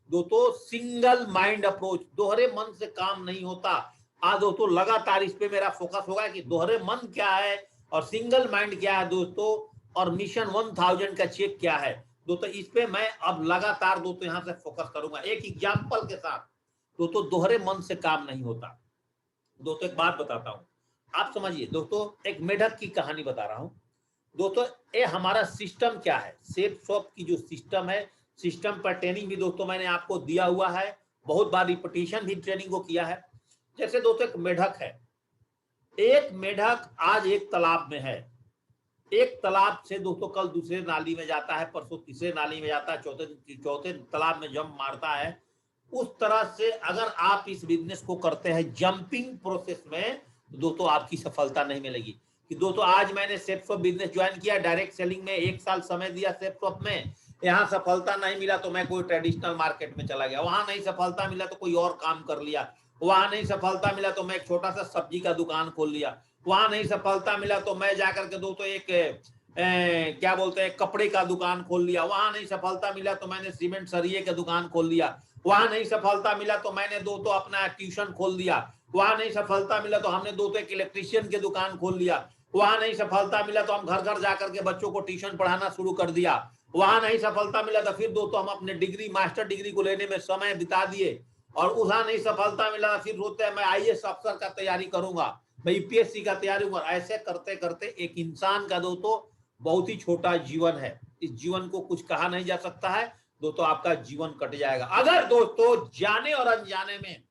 दोस्तों single mind approach, दोहरे मन से काम नहीं होता। आज दोस्तों लगातार इस पे मेरा फोकस होगा कि दोहरे मन क्या है और सिंगल माइंड क्या है दोस्तों, और मिशन 1000 का चेक क्या है दोस्तों। इस पे मैं अब लगातार दोस्तों यहाँ से फोकस करूंगा एक एग्जाम्पल के साथ। दोस्तों दोहरे मन से काम नहीं होता। दोस्तों एक बात बताता हूँ, आप समझिए दोस्तों, एक मेढक की कहानी बता रहा हूँ दोस्तों। ये हमारा सिस्टम क्या है, सेफ शॉप की जो सिस्टम है, सिस्टम पर ट्रेनिंग भी दोस्तों मैंने आपको दिया हुआ है, बहुत बार रिपीटिशन भी ट्रेनिंग को किया है। जैसे दोस्तों एक मेढक है, एक मेढक आज एक तालाब में है, एक तालाब से दोस्तों कल दूसरे नाली में जाता है, परसों तीसरे नाली में जाता है, चौथे तालाब में जंप मारता है। उस तरह से अगर आप इस बिजनेस को करते हैं जंपिंग प्रोसेस में, तो दोस्तों आपकी सफलता नहीं मिलेगी। कि दोस्तों आज मैंने सेट शॉप बिजनेस ज्वाइन किया, डायरेक्ट सेलिंग में 1 साल समय दिया सेट शॉप में, यहाँ सफलता नहीं मिला तो मैं कोई ट्रेडिशनल मार्केट में चला गया, वहां नहीं सफलता मिला तो कोई और काम कर लिया, वहां नहीं सफलता मिला तो मैं एक छोटा सा सब्जी का दुकान खोल लिया, वहां नहीं सफलता मिला तो मैं जाकर के दोस्तों एक क्या बोलते हैं कपड़े का दुकान खोल लिया, वहां नहीं सफलता मिला तो मैंने सीमेंट सरिये का दुकान खोल लिया, वहां नहीं सफलता मिला तो मैंने दोस्तों अपना ट्यूशन खोल दिया, वहां नहीं सफलता मिला तो हमने दोस्तों एक इलेक्ट्रिशियन की दुकान खोल लिया, वहां नहीं सफलता मिला तो हम घर घर जाकर के बच्चों को ट्यूशन पढ़ाना शुरू कर दिया, वहां नहीं सफलता मिला तो फिर दोस्तों हम अपने डिग्री मास्टर डिग्री को लेने में समय बिता दिए, और वहां नहीं सफलता मिला फिर सोचते हैं मैं आईएएस अफसर का तैयारी करूंगा, मैं यूपीएससी का तैयारी करूंगा। ऐसे करते करते एक इंसान का दोस्तों बहुत ही छोटा जीवन है, इस जीवन को कुछ कहा नहीं जा सकता है दोस्तों, आपका जीवन कट जाएगा अगर दोस्तों जाने और अनजाने में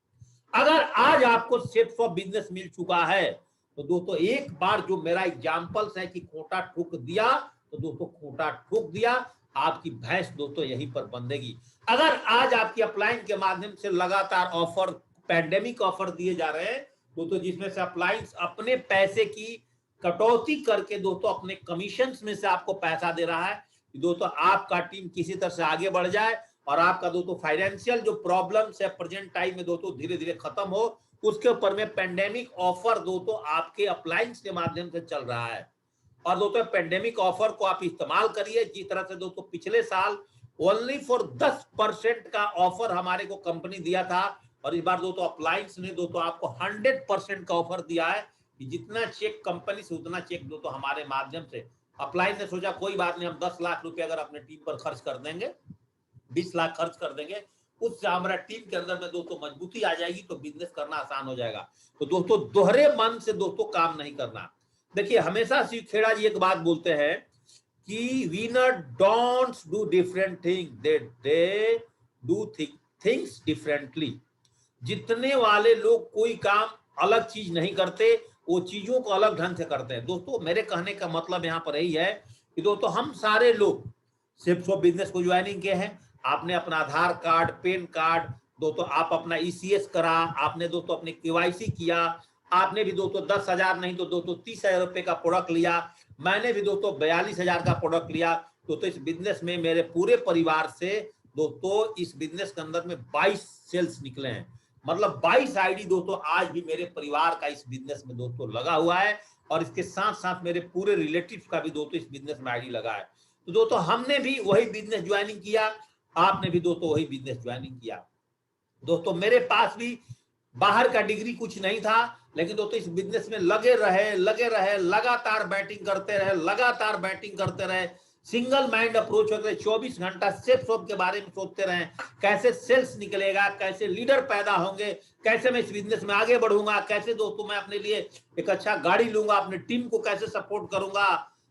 अगर आज आपको सेट ऑफ बिजनेस मिल चुका है तो दोस्तों एक बार जो मेरा एग्जाम्पल्स है कि खोटा ठुक दिया, तो दोस्तों खोटा ठुक दिया, आपकी भैंस दोस्तों यहीं पर बंधेगी। अगर आज आपकी अपलाइन के माध्यम से लगातार ऑफर, पैंडेमिक ऑफर दिए जा रहे हैं दोस्तों, जिसमें से अपलाइंस अपने पैसे की कटौती करके दोस्तों अपने कमीशन में से आपको पैसा दे रहा है, दोस्तों आपका टीम किसी तरह से आगे बढ़ जाए और आपका दोस्तों फाइनेंशियल जो प्रॉब्लम्स है प्रेजेंट टाइम में दोस्तों धीरे धीरे खत्म हो, उसके ऊपर में पेंडेमिक ऑफर दोस्तों आपके अप्लायंस के माध्यम से चल रहा है। और दोस्तों पेंडेमिक ऑफर को आप इस्तेमाल करिए, जिस तरह से दोस्तों पिछले साल ओनली फॉर 10% का ऑफर हमारे को कंपनी दिया था, और इस बार दोस्तों अप्लायंस ने दोस्तों आपको 100% का ऑफर दिया है कि जितना चेक कंपनी से उतना चेक दोस्तों हमारे माध्यम से। अप्लायंस ने सोचा कोई बात नहीं, हम 10 लाख रुपए अगर अपने टीम पर खर्च कर देंगे, 20 लाख खर्च कर देंगे, उससे हमारा टीम के अंदर में दोस्तों मजबूती आ जाएगी तो बिजनेस करना आसान हो जाएगा। तो दोस्तों दोहरे मन से दोस्तों काम नहीं करना। देखिए हमेशा शिव खेड़ा जी एक बात बोलते हैं कि winner don't do different thing, they do things differently. जितने वाले लोग कोई काम अलग चीज नहीं करते, वो चीजों को अलग ढंग से करते हैं। दोस्तों मेरे कहने का मतलब यहाँ पर यही है कि दोस्तों हम सारे लोग सिर्फ बिजनेस को ज्वाइनिंग के हैं, आपने अपना आधार कार्ड, पैन कार्ड, दोस्तों आप अपना ईसीएस करा, आपने दोस्तों अपने केवाईसी किया, आपने भी दोस्तों 10,000 नहीं तो दोस्तों 30,000 रुपए का प्रोडक्ट लिया, मैंने भी दोस्तों 42,000 का प्रोडक्ट लिया। दोस्तों इस बिजनेस में मेरे पूरे परिवार से दोस्तों इस बिजनेस के अंदर में 22 सेल्स निकले हैं, मतलब 22 आईडी दोस्तों आज भी मेरे परिवार का इस बिजनेस में दोस्तों लगा हुआ है, और इसके साथ साथ मेरे पूरे रिलेटिव्स का भी दोस्तों इस बिजनेस में आईडी लगा है। तो दोस्तों हमने भी वही बिजनेस ज्वाइनिंग किया, आपने भी दोस्तों वही बिजनेस ज्वाइनिंग किया। दोस्तों मेरे पास भी बाहर का डिग्री कुछ नहीं था, लेकिन दोस्तों इस बिजनेस में लगे रहे, लगातार बैटिंग करते रहे, सिंगल माइंड अप्रोच होकर 24 घंटा सेल्स के बारे में सोचते रहे, कैसे सेल्स निकलेगा, कैसे लीडर पैदा होंगे, कैसे मैं इस बिजनेस में आगे बढ़ूंगा, कैसे दोस्तों मैं अपने लिए एक अच्छा गाड़ी लूंगा, अपने टीम को कैसे सपोर्ट करूंगा,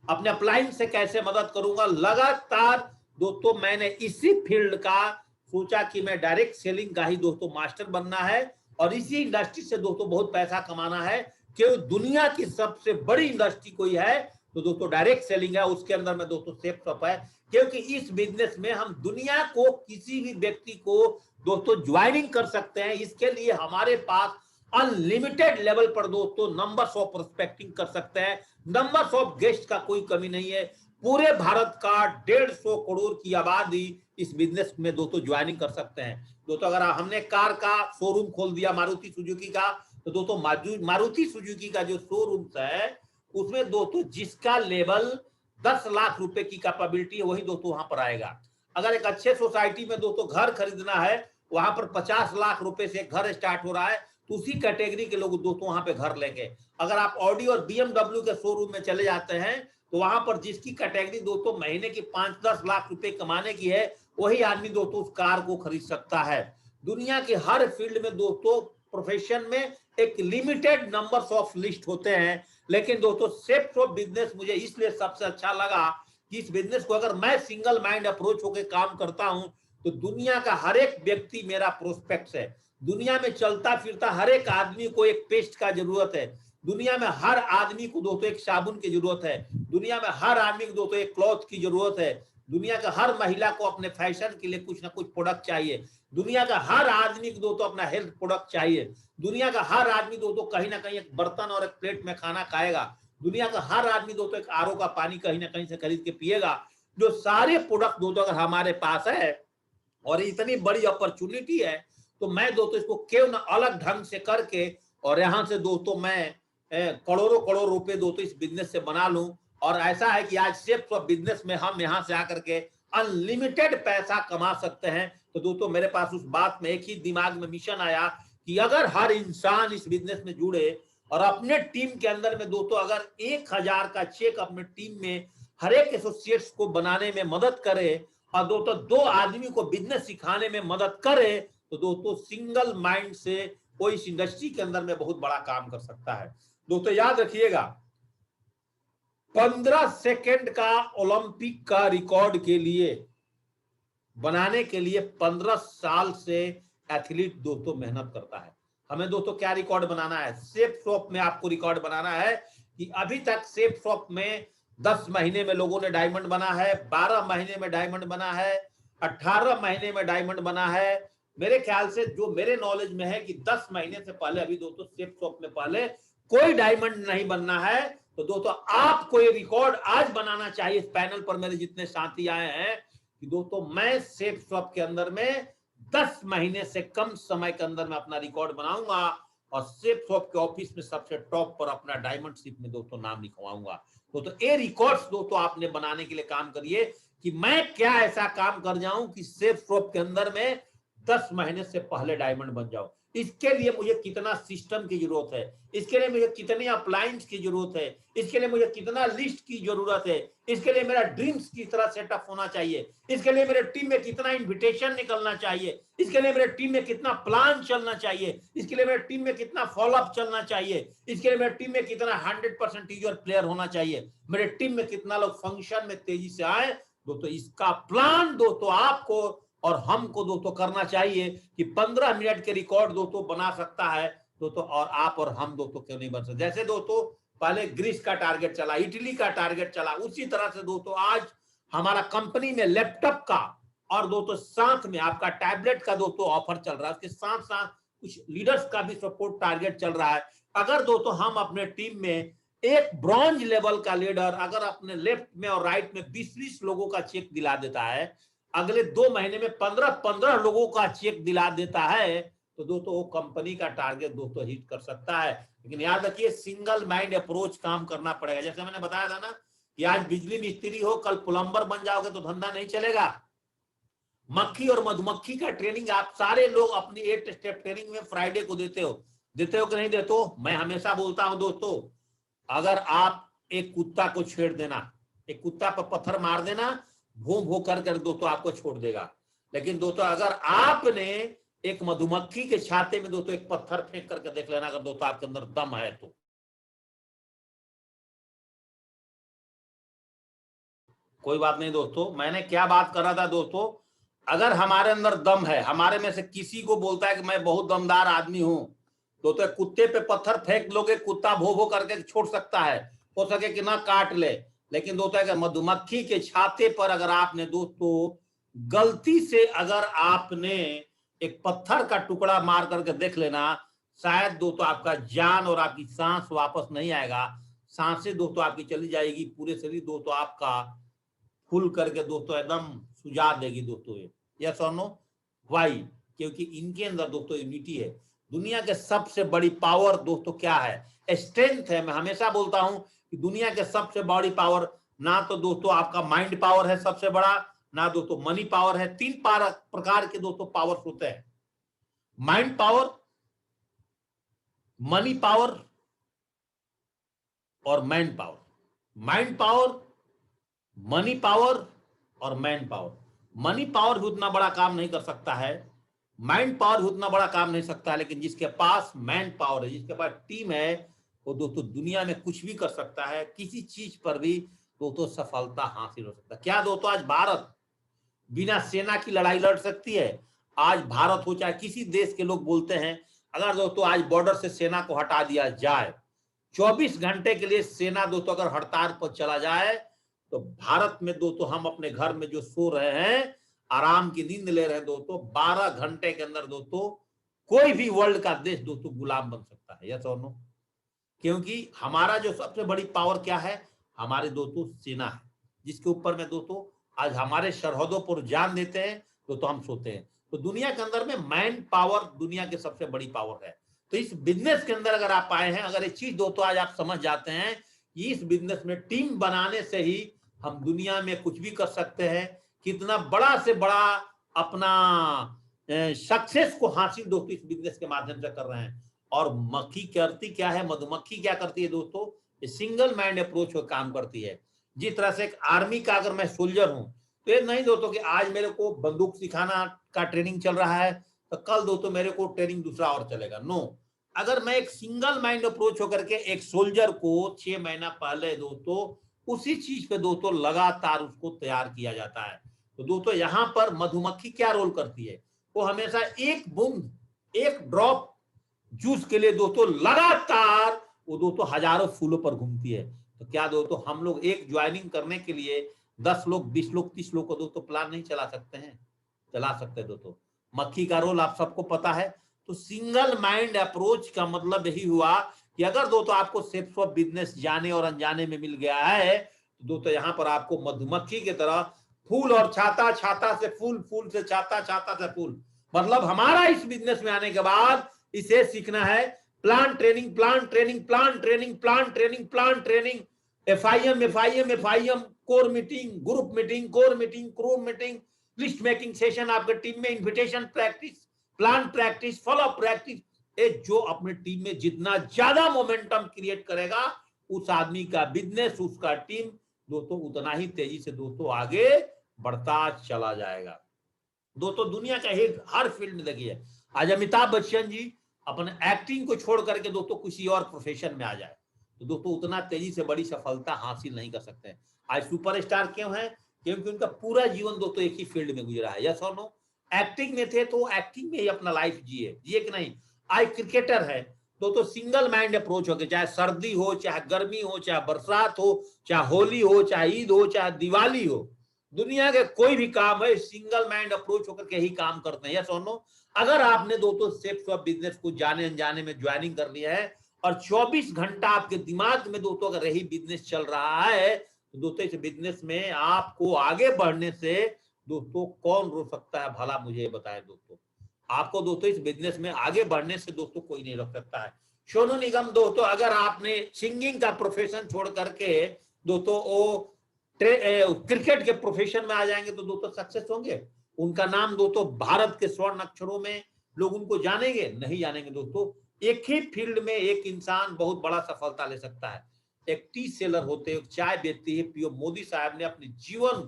अपने अपलाइन से कैसे मदद करूंगा। लगातार दोस्तों मैंने इसी फील्ड का सोचा कि मैं डायरेक्ट सेलिंग का ही दोस्तों मास्टर बनना है, और इसी इंडस्ट्री से दोस्तों बहुत पैसा कमाना है, कि दुनिया की सबसे बड़ी इंडस्ट्री कोई है तो दोस्तों डायरेक्ट सेलिंग है, उसके अंदर में दोस्तों सेफ शॉप है। क्योंकि इस बिजनेस में हम दुनिया को किसी भी व्यक्ति को दोस्तों ज्वाइनिंग कर सकते हैं, इसके लिए हमारे पास अनलिमिटेड लेवल पर दोस्तों नंबर्स ऑफ प्रोस्पेक्टिंग कर सकते हैं, नंबर्स ऑफ गेस्ट का कोई कमी नहीं है। पूरे भारत का 150 करोड़ की आबादी इस बिजनेस में दोस्तों ज्वाइनिंग कर सकते हैं। दोस्तों अगर हमने कार का शोरूम खोल दिया मारुति सुजुकी का, तो दोस्तों मारुति सुजुकी का जो शोरूम है उसमें दोस्तों जिसका लेवल 10 लाख रुपए की कैपेबिलिटी है वही दोस्तों वहां पर आएगा। अगर एक अच्छे सोसाइटी में दोस्तों घर खरीदना है, वहां पर 50 लाख रुपए से घर स्टार्ट हो रहा है, तो उसी कैटेगरी के लोग दोस्तों वहां पे घर लेंगे। अगर आप ऑडी और बीएमडब्ल्यू के शोरूम में चले जाते हैं, तो वहां पर जिसकी कैटेगरी दोस्तों महीने की 5-10 लाख रुपए कमाने की है, वही आदमी दोस्तों उस कार को खरीद सकता है। दुनिया के हर फील्ड में दोस्तों, प्रोफेशन में एक लिमिटेड नंबर्स ऑफ लिस्ट होते हैं, लेकिन दोस्तों सेफ्ट ऑफ बिजनेस मुझे इसलिए सबसे अच्छा लगा कि इस बिजनेस को अगर मैं सिंगल माइंड अप्रोच होकर काम करता हूं, तो दुनिया का हर एक व्यक्ति मेरा प्रोस्पेक्ट है। दुनिया में चलता फिरता हर एक आदमी को एक पेस्ट का जरूरत है। दुनिया में हर आदमी को दोस्तों एक साबुन की जरूरत है। दुनिया में हर आदमी को दोस्तों एक क्लॉथ की जरूरत है। दुनिया का हर महिला को अपने फैशन के लिए कुछ ना कुछ प्रोडक्ट चाहिए। दुनिया का हर आदमी को दोस्तों अपना हेल्थ प्रोडक्ट चाहिए। दुनिया का हर आदमी दोस्तों कहीं ना कहीं एक बर्तन और एक प्लेट में खाना खाएगा। दुनिया का हर आदमी दोस्तों एक आरओ का पानी कहीं ना कहीं से खरीद के पिएगा। जो सारे प्रोडक्ट दोस्तों अगर हमारे पास है और इतनी बड़ी अपॉर्चुनिटी है, तो मैं दोस्तों इसको क्यों ना अलग ढंग से करके और यहां से दोस्तों मैं करोड़ों करोड़ रुपए दोस्तों इस बिजनेस से बना लूं। और ऐसा है कि आज सिर्फ बिजनेस में हम यहां से आकर के अनलिमिटेड पैसा कमा सकते हैं। तो दोस्तों मेरे पास उस बात में एक ही दिमाग में मिशन आया कि अगर हर इंसान इस बिजनेस में जुड़े और अपने टीम के अंदर में दोस्तों अगर 1000 का चेक अपने टीम में हर एक एसोसिएट्स को बनाने में मदद करे और दोस्तों 2 आदमी को बिजनेस सिखाने में मदद करे, तो दोस्तों सिंगल माइंड से कोई इस इंडस्ट्री के अंदर में बहुत बड़ा काम कर सकता है। दोस्तों याद रखिएगा, 15 सेकंड का ओलंपिक का रिकॉर्ड के लिए बनाने के लिए 15 साल से एथलीट दोस्तों मेहनत करता है। हमें दोस्तों क्या रिकॉर्ड बनाना है? सेफ शॉप में आपको रिकॉर्ड बनाना है कि अभी तक सेफ शॉप में 10 महीने में लोगों ने डायमंड बना है, 12 महीने में डायमंड बना है, 18 महीने में डायमंड बना है। मेरे ख्याल से जो मेरे नॉलेज में है कि 10 महीने से पहले अभी दोस्तों सेफ शॉप में पहले कोई डायमंड नहीं बनना है। तो दोस्तों आपको ये रिकॉर्ड आज बनाना चाहिए। इस पैनल पर मेरे जितने साथी आए हैं कि दोस्तों मैं सेफ शॉप के अंदर में 10 महीने से कम समय के अंदर में अपना रिकॉर्ड बनाऊंगा और सेफ शॉप के ऑफिस में सबसे टॉप पर अपना डायमंड शिप में दोस्तों नाम लिखवाऊंगा। तो ये रिकॉर्ड्स दोस्तों आपने बनाने के लिए काम करिए कि मैं क्या ऐसा काम कर जाऊं कि सेफ शॉप के अंदर में 10 महीने से पहले डायमंड बन जाओ। इसके लिए मुझे कितना सिस्टम की जरूरत है, इसके लिए मुझे कितने अप्लायंस की जरूरत है, इसके लिए मुझे कितना लिस्ट की जरूरत है, इसके लिए मेरा ड्रीम्स की तरह सेटअप होना चाहिए, इसके लिए मेरे टीम में कितना इन्विटेशन निकलना चाहिए, इसके लिए मेरे टीम में कितना प्लान चलना चाहिए, इसके लिए मेरे टीम में कितना फॉलोअप चलना चाहिए, इसके लिए मेरे टीम में कितना 100% यूजर प्लेयर होना चाहिए, मेरे टीम में कितना लोग फंक्शन में तेजी से आए। दोस्तों इसका प्लान दोस्तों आपको और हमको दोस्तों करना चाहिए कि 15 मिनट के रिकॉर्ड दोस्तों बना सकता है दोस्तों, और आप और हम दोस्तों क्यों नहीं बन सकते। जैसे दोस्तों पहले ग्रीस का टारगेट चला, इटली का टारगेट चला, उसी तरह से दोस्तों आज हमारा कंपनी में लैपटॉप का और दोस्तों साथ में आपका टैबलेट का दोस्तों ऑफर चल रहा है। उसके साथ साथ कुछ लीडर्स का भी सपोर्ट टारगेट चल रहा है। अगर दोस्तों हम अपने टीम में एक ब्रॉन्ज लेवल का लीडर अगर अपने लेफ्ट में और राइट में 20-20 लोगों का चेक दिला देता है, अगले 2 महीने में 15-15 लोगों का चेक दिला देता है, तो दोस्तों वो कंपनी का टारगेट दोस्तों हिट कर सकता है। लेकिन याद रखिए सिंगल माइंड अप्रोच काम करना पड़ेगा। जैसे मैंने बताया था ना कि आज बिजली मिस्त्री हो, कल प्लम्बर बन जाओगे तो धंधा नहीं चलेगा। मक्खी और मधुमक्खी का ट्रेनिंग आप सारे लोग अपनी 8 स्टेप ट्रेनिंग में फ्राइडे को देते हो कि नहीं देते हो? मैं हमेशा बोलता हूं दोस्तों, अगर आप एक कुत्ता को छेड़ देना, एक कुत्ता पर पत्थर मार देना, भूं भूं कर दोस्तों आपको छोड़ देगा। लेकिन दोस्तों अगर आपने एक मधुमक्खी के छाते में दोस्तों एक पत्थर फेंक करके देख लेना, अगर दोस्तों आपके अंदर दम है तो। कोई बात नहीं दोस्तों, मैंने क्या बात कर रहा था दोस्तों, अगर हमारे अंदर दम है, हमारे में से किसी को बोलता है कि मैं बहुत दमदार आदमी हूं, तो कुत्ते पे पत्थर फेंक लोगे, कुत्ता भो भो करके छोड़ सकता है, हो सके कि ना काट ले। लेकिन दोस्तों अगर मधुमक्खी के छाते पर अगर आपने दोस्तों गलती से अगर आपने एक पत्थर का टुकड़ा मार करके देख लेना, शायद दोस्तों आपका जान और आपकी सांस वापस नहीं आएगा। सांसें दोस्तों आपकी चली जाएगी, पूरे शरीर दोस्तों आपका फुल करके दोस्तों एकदम सुझा देगी दोस्तों। यस और नो? वाई? क्योंकि इनके अंदर दोस्तों यूनिटी है। दुनिया के सबसे बड़ी पावर दोस्तों क्या है? स्ट्रेंथ है। मैं हमेशा बोलता हूं कि दुनिया के सबसे बड़ी पावर ना तो दोस्तों आपका माइंड पावर है सबसे बड़ा, ना दोस्तों मनी पावर है। तीन प्रकार के दोस्तों पावर्स होते हैं, माइंड पावर, मनी पावर और man power. Mind power, money power और मैन पावर। मनी पावर भी उतना बड़ा काम नहीं कर सकता है, माइंड पावर भी उतना बड़ा काम नहीं सकता है, लेकिन जिसके पास मैन पावर है, जिसके पास टीम है, वो दोस्तों दुनिया में कुछ भी कर सकता है, किसी चीज पर भी दोस्तों सफलता हासिल हो सकता है। क्या दोस्तों आज भारत बिना सेना की लड़ाई लड़ सकती है? आज भारत हो चाहे किसी देश के लोग बोलते हैं, अगर दोस्तों आज बॉर्डर से सेना को हटा दिया जाए, 24 घंटे के लिए सेना दोस्तों अगर हड़ताल पर चला जाए, तो भारत में दोस्तों हम अपने घर में जो सो रहे हैं, आराम की नींद ले रहे हैं दोस्तों, 12 घंटे के अंदर दोस्तों कोई भी वर्ल्ड का देश दोस्तों गुलाम बन सकता है। यस और नो? क्योंकि हमारा जो सबसे बड़ी पावर क्या है? हमारे दोस्तों सेना है, जिसके ऊपर में दोस्तों आज हमारे सरहदों पर जान देते हैं दोस्तों, हम सोते हैं। तो दुनिया के अंदर में मैन पावर दुनिया की सबसे बड़ी पावर है। तो इस बिजनेस के अंदर अगर आप आए हैं, अगर एक चीज दोस्तों आज आप समझ जाते हैं कि इस बिजनेस में टीम बनाने से ही हम दुनिया में कुछ भी कर सकते हैं, कितना बड़ा से बड़ा अपना सक्सेस को हासिल दोस्तों इस बिजनेस के माध्यम से कर रहे हैं। और मक्खी करती क्या है, मधुमक्खी क्या करती है दोस्तों? सिंगल माइंड अप्रोच पर काम करती है। जिस तरह से एक आर्मी का अगर मैं सोल्जर हूं, तो ये नहीं दोस्तों कि आज मेरे को बंदूक सिखाना का ट्रेनिंग चल रहा है, तो कल दोस्तों मेरे को ट्रेनिंग दूसरा और चलेगा। नो, अगर मैं एक सिंगल माइंड अप्रोच होकर के एक सोल्जर को 6 महीना पहले दोस्तों उसी चीज पे दोस्तों लगातार उसको तैयार किया जाता है। तो दोस्तों यहाँ पर मधुमक्खी क्या रोल करती है? वो हमेशा एक बूंद, एक ड्रॉप जूस के लिए दोस्तों लगातार वो दोस्तों हजारों फूलों पर घूमती है। तो क्या दोस्तों हम लोग एक ज्वाइनिंग करने के लिए 10 लोग, 20 लोग, 30 लोग को दोस्तों प्लान नहीं चला सकते हैं? चला सकते हैं दोस्तों। मक्खी का रोल आप सबको पता है। तो सिंगल माइंड अप्रोच का मतलब यही हुआ कि अगर दोस्तों आपको सेप्स ऑफ बिजनेस जाने और अनजाने में मिल गया है, तो दोस्तों यहाँ पर आपको मधुमक्खी की तरह फूल और छाता, छाता से फूल, फूल से छाता, छाता से फूल, मतलब हमारा इस बिजनेस में आने के बाद इसे सीखना है। Plan training, plan training, plan training, plan training, plan training, FIM, FIM, FIM, core meeting, group meeting, core meeting, group meeting, list making session, आपके टीम में invitation practice, plan practice, follow practice. जो अपने team में जितना ज्यादा momentum create करेगा, उस आदमी का बिजनेस, उसका टीम दोस्तों उतना ही तेजी से दोस्तों आगे बढ़ता चला जाएगा। दोस्तों दुनिया का हिट हर फील्ड में लगी है। आज अमिताभ बच्चन जी अपने एक्टिंग को छोड़ करके दोस्तों किसी और प्रोफेशन में आ जाए, तो दोस्तों उतना तेजी से बड़ी सफलता हासिल नहीं कर सकते। आज सुपरस्टार क्यों है? क्योंकि उनका पूरा जीवन दोस्तों एक ही फील्ड में गुजरा है। यस और नो? एक्टिंग में थे तो एक्टिंग में ही अपना लाइफ जिए कि नहीं। आज क्रिकेटर है तो सिंगल माइंड अप्रोच हो गया, चाहे सर्दी हो, चाहे गर्मी हो, चाहे बरसात हो, चाहे होली हो, चाहे ईद हो, चाहे दिवाली हो, दुनिया के कोई भी काम है सिंगल माइंड अप्रोच होकर के ही काम करते हैं। यस और नो? अगर आपने दोस्तों सेप्स ऑफ बिजनेस को जाने अनजाने में ज्वाइनिंग कर लिया है और 24 घंटा आपके दिमाग में दोस्तों अगर यही बिजनेस चल रहा है, तो दोस्तों इस बिजनेस में आपको आगे बढ़ने से दोस्तों कौन रोक सकता है? भला मुझे बताएं दोस्तों। आपको दोस्तों इस बिजनेस में आगे बढ़ने से दोस्तों कोई नहीं रोक सकता है। सोनू निगम दोस्तों अगर आपने सिंगिंग का प्रोफेशन छोड़ करके दोस्तों वो क्रिकेट के प्रोफेशन में आ जाएंगे, तो दोस्तों सक्सेस होंगे? उनका नाम दोस्तों भारत के स्वर्ण अक्षरों में लोग उनको जानेंगे? नहीं जानेंगे दोस्तों। एक ही फील्ड में एक इंसान बहुत बड़ा सफलता ले सकता है। एक टी सेलर होते हैं, चाय बेचती है, पीएम मोदी साहब ने अपने जीवन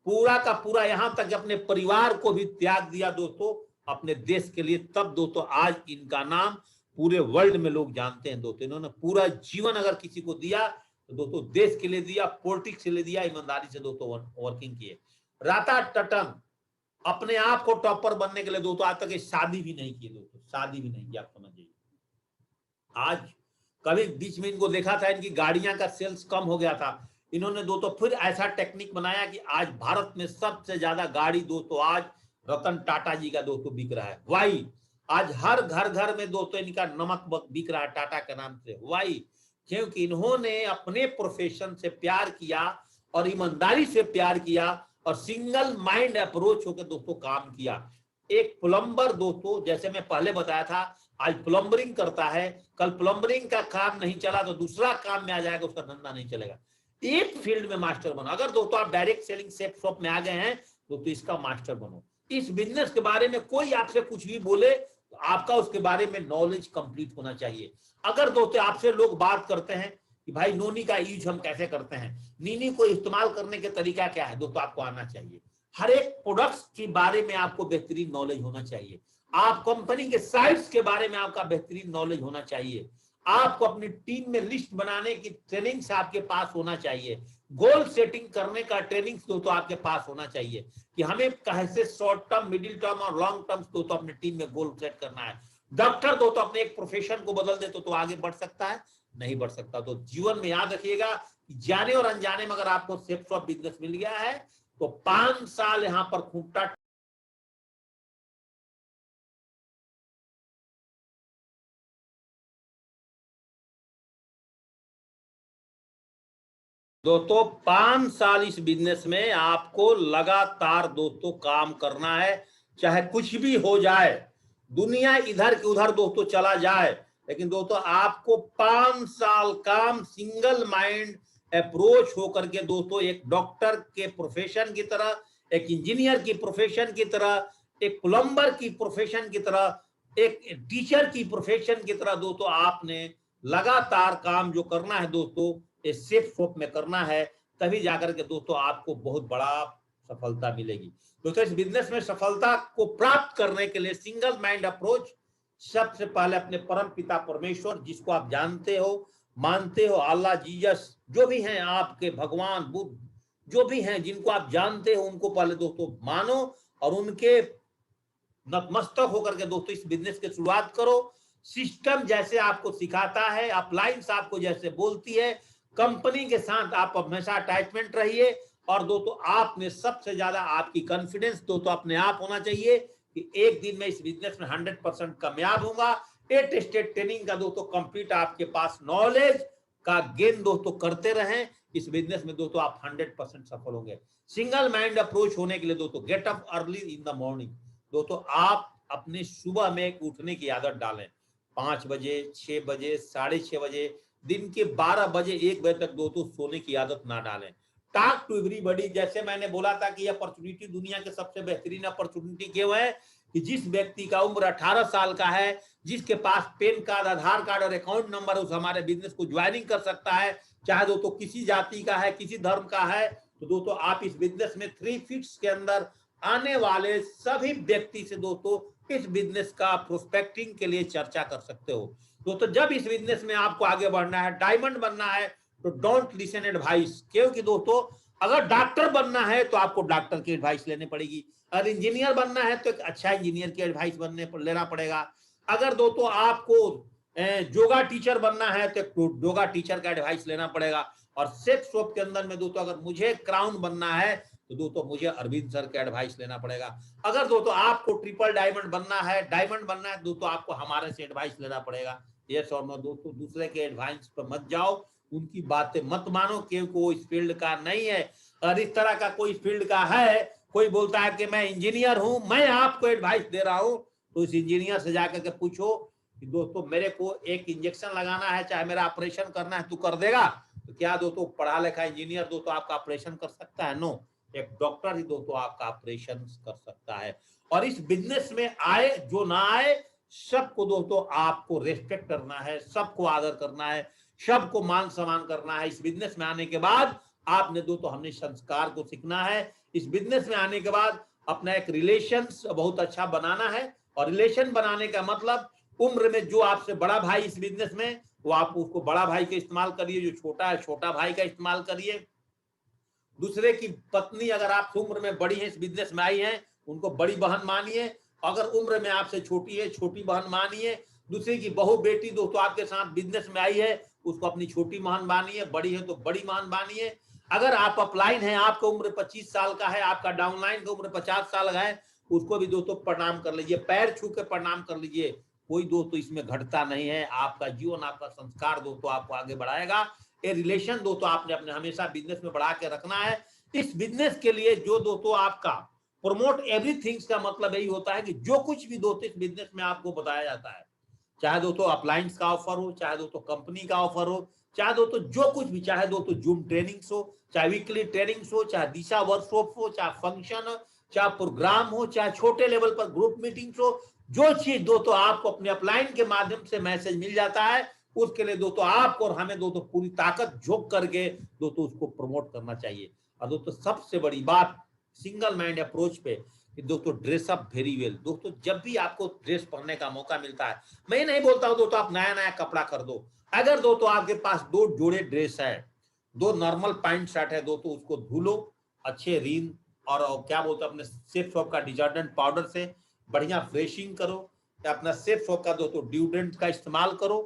पूरा का पूरा यहां तक अपने परिवार को भी त्याग दिया दोस्तों अपने देश के लिए, तब दोस्तों आज इनका नाम पूरे वर्ल्ड में लोग जानते हैं। दोस्तों इन्होंने पूरा जीवन अगर किसी को दिया तो दोस्तों देश के लिए दिया, पॉलिटिक्स के लिए दिया, ईमानदारी से दोस्तों वर्किंग किए। राता टटन अपने आप को टॉपर बनने के लिए दोस्तों आज तक शादी भी नहीं की दोस्तों, शादी भी नहीं की, आप समझिए। आज कभी बीच में इनको देखा था इनकी गाड़ियां का सेल्स कम हो गया था, इन्होंने दोस्तों फिर ऐसा टेक्निक बनाया कि आज भारत में सबसे ज्यादा गाड़ी दोस्तों आज रतन टाटा जी का दोस्तों बिक रहा है। वाई आज हर घर घर में दोस्तों इनका नमक बिक रहा है टाटा के नाम से। वाई क्योंकि इन्होंने अपने प्रोफेशन से प्यार किया और ईमानदारी से प्यार किया और सिंगल माइंड अप्रोच होकर दोस्तों काम किया। एक प्लम्बर दोस्तों जैसे मैं पहले बताया था, आज प्लम्बरिंग करता है, कल प्लम्बरिंग का काम नहीं चला तो दूसरा काम में आ जाएगा, उसका धंधा नहीं चलेगा। एक फील्ड में मास्टर बनो। अगर दोस्तों आप डायरेक्ट सेलिंग शॉप में आ गए हैं दोस्तों इसका मास्टर बनो। इस बिजनेस के बारे में कोई आपसे कुछ भी बोले तो आपका उसके बारे में नॉलेज कंप्लीट होना चाहिए। अगर दोस्तों आपसे लोग बात करते हैं कि भाई नोनी का यूज हम कैसे करते हैं, नीनी को इस्तेमाल करने के तरीका क्या है, दोस्तों आपको आना चाहिए। हर एक प्रोडक्ट्स के बारे में आपको बेहतरीन नॉलेज होना चाहिए। आप कंपनी के साइट्स के बारे में आपका बेहतरीन नॉलेज होना चाहिए। आपको अपनी टीम में लिस्ट बनाने की ट्रेनिंग्स आपके पास होना चाहिए। गोल सेटिंग करने का ट्रेनिंग्स दोस्तों आपके पास होना चाहिए कि हमें कैसे शॉर्ट टर्म, मिडिल टर्म और लॉन्ग टर्म दोस्तों अपनी टीम में गोल सेट करना है। डॉक्टर दोस्तों अपने एक प्रोफेशन को बदल दे तो आगे बढ़ सकता है, नहीं बढ़ सकता। तो जीवन में याद रखिएगा, जाने और अनजाने में अगर आपको सेफ्ट ऑफ बिजनेस मिल गया है तो 5 साल यहां पर खूंटा दोस्तों 5 साल इस बिजनेस में आपको लगातार दोस्तों काम करना है, चाहे कुछ भी हो जाए, दुनिया इधर की उधर दोस्तों चला जाए, लेकिन दोस्तों आपको 5 साल काम सिंगल माइंड अप्रोच होकर के दोस्तों एक डॉक्टर के प्रोफेशन की तरह, एक इंजीनियर की प्रोफेशन की तरह, एक प्लम्बर की प्रोफेशन की तरह, एक टीचर की प्रोफेशन की तरह दोस्तों आपने लगातार काम जो करना है दोस्तों इस सेफ शॉप में करना है, तभी जाकर के दोस्तों आपको बहुत बड़ा सफलता मिलेगी। दोस्तों इस बिजनेस में सफलता को प्राप्त करने के लिए सिंगल माइंड अप्रोच, सबसे पहले अपने परम पिता परमेश्वर जिसको आप जानते हो, मानते हो, अल्लाह, जीसस, जो भी हैं आपके भगवान बुद्ध, जो भी हैं जिनको आप जानते हो, उनको पहले दोस्तों मानो और उनके नतमस्तक होकर के दोस्तों इस बिजनेस की शुरुआत करो। सिस्टम जैसे आपको सिखाता है, अपलाइंस आपको जैसे बोलती है, कंपनी के साथ आप हमेशा अटैचमेंट रहिए। और दोस्तों आपने सबसे ज्यादा आपकी कॉन्फिडेंस दोस्तों अपने आप होना चाहिए कि एक दिन में इस बिजनेस में 100% कामयाब होगा। टेट स्टेट ट्रेनिंग का दोस्तों कंप्लीट आपके पास नॉलेज का गेन दोस्तों करते रहें, इस बिजनेस में दोस्तों आप 100% सफल होंगे। सिंगल माइंड अप्रोच होने के लिए दोस्तों get up early in the morning. दोस्तों आप अपने सुबह में उठने की आदत डालें, 5 बजे, 6 बजे, 6:30 बजे, दिन के 12 बजे, 1 बजे तक दोस्तों सोने की आदत ना डालें। टॉक टू एवरीबॉडी, जैसे मैंने बोला था कि अपॉर्चुनिटी दुनिया के सबसे बेहतरीन अपॉर्चुनिटी क्यों है कि जिस व्यक्ति का उम्र 18 साल का है, जिसके पास पैन कार्ड, आधार कार्ड और अकाउंट नंबर उस हमारे बिजनेस को ज्वाइनिंग कर सकता है, चाहे दोस्तों किसी जाति का है, किसी धर्म का है, तो दोस्तों आप इस बिजनेस में 3 फीट्स के अंदर आने वाले सभी व्यक्ति से दोस्तों इस बिजनेस का प्रोस्पेक्टिंग के लिए चर्चा कर सकते हो। दोस्तों जब इस बिजनेस में आपको आगे बढ़ना है, डायमंड बनना है, तो डोंट लिसन एडवाइस, क्योंकि दोस्तों अगर डॉक्टर बनना है तो आपको डॉक्टर की एडवाइस लेनी पड़ेगी, अगर इंजीनियर बनना है तो एक अच्छा इंजीनियर की एडवाइस लेना पड़ेगा, अगर दोस्तों आपको योगा टीचर बनना है तो योगा टीचर का एडवाइस लेना पड़ेगा, और सेक्स शॉप के अंदर में दोस्तों अगर मुझे क्राउन बनना है तो दोस्तों मुझे अरविंद सर का एडवाइस लेना पड़ेगा, अगर दोस्तों आपको ट्रिपल डायमंड बनना है, डायमंड बनना है, दोस्तों आपको हमारे से एडवाइस लेना पड़ेगा। यस और नो दोस्तों, दूसरे के एडवाइस पर मत जाओ, उनकी बातें मत मानो, क्योंकि वो इस फील्ड का नहीं है। और इस तरह का कोई फील्ड का है, कोई बोलता है कि मैं इंजीनियर हूं, मैं आपको एडवाइस दे रहा हूं, तो इस इंजीनियर से जाकर के पूछो कि दोस्तों मेरे को एक इंजेक्शन लगाना है, चाहे मेरा ऑपरेशन करना है, तू कर देगा? तो क्या दोस्तों पढ़ा लिखा इंजीनियर दोस्तों आपका ऑपरेशन कर सकता है? नो, एक डॉक्टर ही दोस्तों आपका ऑपरेशन कर सकता है। और इस बिजनेस में आए जो ना आए, सबको दोस्तों आपको रेस्पेक्ट करना है, सबको आदर करना है, सबको मान सम्मान करना है। इस बिजनेस में आने के बाद आपने दोस्तों हमने संस्कार को सीखना है। इस बिजनेस में आने के बाद अपना एक रिलेशन बहुत अच्छा बनाना है, और रिलेशन बनाने का मतलब उम्र में जो आपसे बड़ा भाई इस बिजनेस में, वो आप उसको बड़ा भाई का इस्तेमाल करिए, जो छोटा है छोटा भाई का इस्तेमाल करिए। दूसरे की पत्नी अगर आप उम्र में बड़ी है, इस बिजनेस में आई है, उनको बड़ी बहन मानिए, अगर उम्र में आपसे छोटी है, छोटी बहन मानिए। दूसरे की बहू बेटी दोस्तों आपके साथ बिजनेस में आई है, उसको अपनी छोटी बहन मानिए, बड़ी है तो बड़ी बहन मानिए। अगर आप अपलाइन है, आपका उम्र 25 साल का है, आपका डाउनलाइन का उम्र 50 साल का है, उसको भी दोस्तों प्रणाम कर लीजिए, पैर छू के प्रणाम कर लीजिए। कोई दोस्तों इसमें घटता नहीं है। आपका जीवन, आपका संस्कार दोस्तों आपको आगे बढ़ाएगा। ये रिलेशन दोस्तों आपने अपने हमेशा बिजनेस में बढ़ा के रखना है। इस बिजनेस के लिए जो दोस्तों आपका प्रमोट एवरीथिंग्स का मतलब यही होता है कि जो कुछ भी दोस्तों इस बिजनेस में आपको बताया जाता है, चाहे दोस्तों अप्लायंस का ऑफर हो, चाहे दोस्तों कंपनी का ऑफर हो, चाहे दोस्तों जो कुछ भी, चाहे दोस्तों जूम ट्रेनिंग्स हो, चाहे वीकली ट्रेनिंग्स हो, चाहे दिशा वर्कशॉप हो, चाहे फंक्शन हो, चाहे प्रोग्राम हो, चाहे छोटे लेवल पर ग्रुप मीटिंग्स हो, जो चीज दोस्तों आपको अपने अपलाइन के माध्यम से मैसेज मिल जाता है, उसके लिए दोस्तों आपको और हमें दोस्तों पूरी ताकत झोंक करके दोस्तों उसको प्रमोट करना चाहिए। और दोस्तों सबसे बड़ी बात सिंगल माइंड अप्रोच पे कि दोस्तों ड्रेस अप वेरी वेल। दोस्तों जब भी आपको ड्रेस पहनने का मौका मिलता है, मैं नहीं बोलता हूं दोस्तों आप नया नया कपड़ा खरीदो। अगर दोस्तों आपके पास 2 जोड़े ड्रेस है, 2 नॉर्मल पैंट शर्ट है दोस्तों, उसको धुलो अच्छे रीन और क्या बोलते हैं अपने सेफ शॉप का डिटर्जेंट पाउडर से बढ़िया फ्रेशिंग करो, या अपना सेफ शॉप का दोस्तों ड्यूडेंट का इस्तेमाल करो,